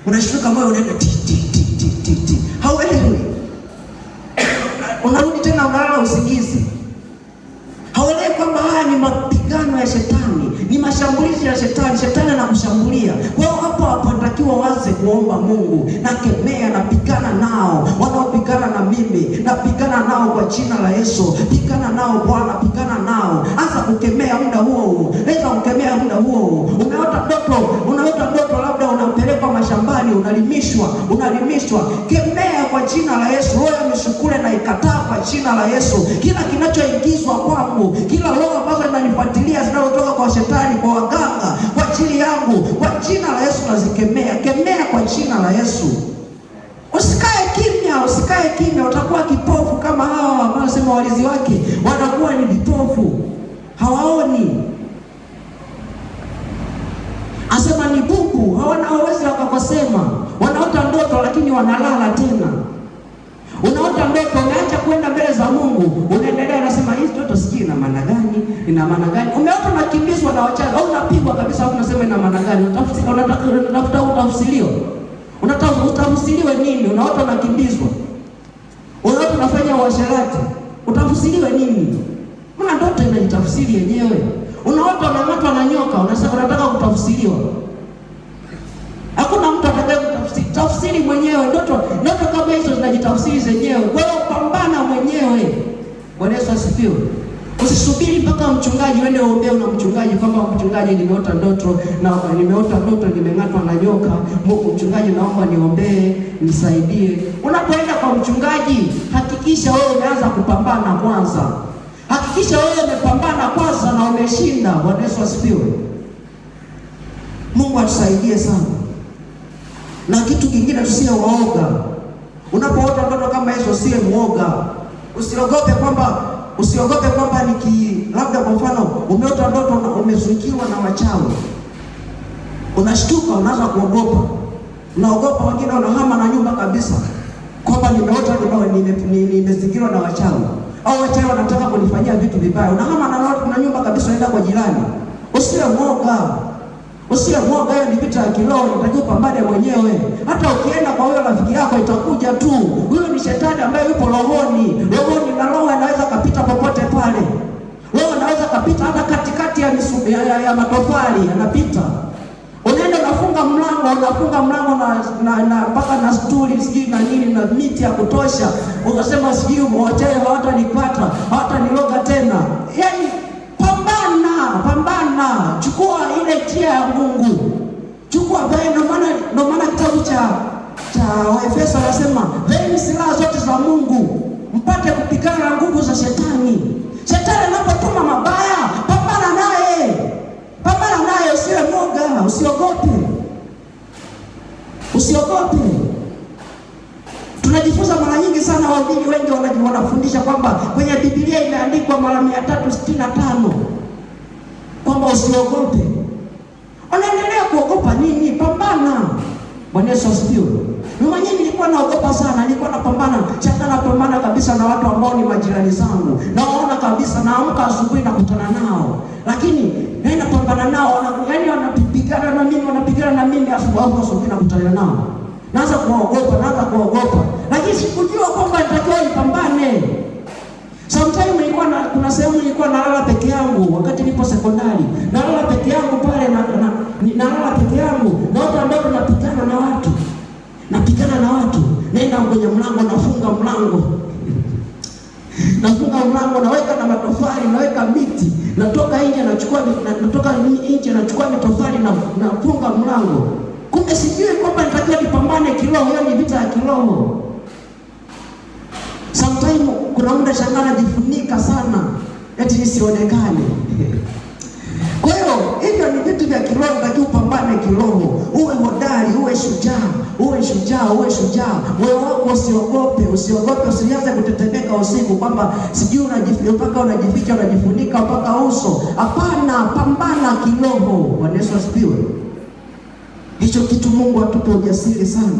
unashtuka moyo unaenda ti ti ti ti ti ti, hauelewi. Unarudi tena unalala usingizi, hauelewi kwamba haya ni mapigano ya shetani, ni mashambulizi ya shetani. Shetani anakushambulia. Kwa hiyo hapo hapatakiwa waanze kuomba Mungu, na kemea, napigana nao wanaopigana na mimi, napigana nao kwa jina la Yesu. Pigana nao Bwana, pigana nao. Anza kukemea muda huo. Anza kukemea muda huo. Unaota ndoto labda unapelekwa mashambani, unalimishwa. Kemea kwa jina la Yesu. Roho ya mishukule na ikataa kwa jina la Yesu. Kila kinachoingizwa kwangu, kila roho ambazo zinanifuatilia zinazotoka kwa shetani, kwa waganga, kwa ajili yangu, kwa jina la Yesu nazikemea. Kemea kwa jina la Yesu. Usikae kimya, utakuwa kipofu kama hawa wanasema walizi wake wanakuwa ni vipofu, hawaoni. Asema ni bubu, hawezi wakakosema. Wanaota ndoto lakini wanalala tena. Unaota ndoto, umeacha kwenda mbele za Mungu, unaendelea unasema hii ndoto sijui ina maana gani? Umeota unakimbizwa na wachawi au unapigwa kabisa, unasema ina maana gani? Unatafuta utafsiriwa. Utafsiriwe nini? Unaota unakimbizwa. Unaota unafanya uasherati. Utafsiriwe nini? Mbona ndoto inajitafsiri yenyewe? Unaota unang'atwa na nyoka, unasema unataka kutafsiriwa. Hakuna mtu atakaye kutafsiri mwenyewe. Ndoto kama hizo zinajitafsiri zenyewe. Kwa hiyo pambana mwenyewe. Bwana Yesu asifiwe. Usisubiri mpaka mchungaji uende uombe na mchungaji kwamba mchungaji, nimeota ndoto nimeng'atwa na nyoka. Mungu mchungaji, naomba niombee, nisaidie. Unapoenda kwa mchungaji, hakikisha wewe umeanza kupambana kwanza. Hakikisha wewe umepambana kwanza na umeshinda. Bwana Yesu asifiwe. Mungu atusaidie sana. Na kitu kingine, tusiwe waoga. Unapoota ndoto kama hizo, usiwe muoga. Usiogope kwamba labda kwa mfano umeota ndoto umezungiwa na wachawi. Unashtuka, unaanza kuogopa. Unaogopa, wengine wanahama na nyumba kabisa. Kwamba nimeota nimezingirwa na wachawi. Au wachawi wanataka kunifanyia vitu vibaya. Unahama na nyumba kabisa, unaenda kwa jirani. Usiwe muoga, hiyo ni vita ya kiroho, unatakiwa upambane mwenyewe. Hata ukienda kwa huyo rafiki yako itakuja tu. Huyo ni shetani ambaye yupo rohoni, na roho anaweza kapita popote pale. Roho anaweza kapita hata katikati ya matofali, anapita. Unaenda unafunga mlango na mpaka na stuli sijui na nini na miti ya kutosha. Ukasema sijui wachawi hawatanipata, hawataniloga tena. Yaani pambana, chukua ile njia ya Mungu. Ndio maana kitabu cha Waefeso anasema, "Vaeni silaha zote za Mungu, mpate kupigana na nguvu za shetani." Shetani anapotuma mabaya, pambana naye, usiwe mwoga, usiogope. Tunajifunza mara nyingi sana, wahubiri wengi wanafundisha kwamba kwenye Biblia imeandikwa mara 365 kwamba usiogope. Unaendelea kuogopa nini? Pambana. Bwana Yesu asifiwe. Mimi mwenyewe nilikuwa naogopa sana, nilikuwa napambana kabisa na watu ambao ni majirani zangu. Naona kabisa, naamka asubuhi nakutana nao. Lakini naenda pambana nao, wanapigana na mimi asubuhi nakutana nao. Naanza kuogopa. Lakini sikujua kwamba nitakiwa nipambane. Sometimes kuna sehemu nilikuwa nalala peke yangu wakati nipo sekondari. Nalala peke yangu pale naota ndoto napigana na watu. Naenda kwenye mlango, nafunga mlango, naweka na matofali, naweka miti. Natoka nje nachukua mitofali na nafunga mlango. Kumbe sijui kwamba nitakiwa nipambane kiroho. Hiyo ni vita ya kiroho. Sometimes kuna muda shangana najifunika sana eti nisionekane. Kwa hiyo hivyo ni vitu vya kiroho, natakiwa upambane kiroho. Uwe hodari, uwe shujaa. Moyo wako usiogope, usianze kutetemeka usiku kwamba sijui unajificha, unajifunika mpaka uso. Hapana, pambana kiroho. Bwana Yesu asifiwe. Hicho kitu Mungu atupe ujasiri sana.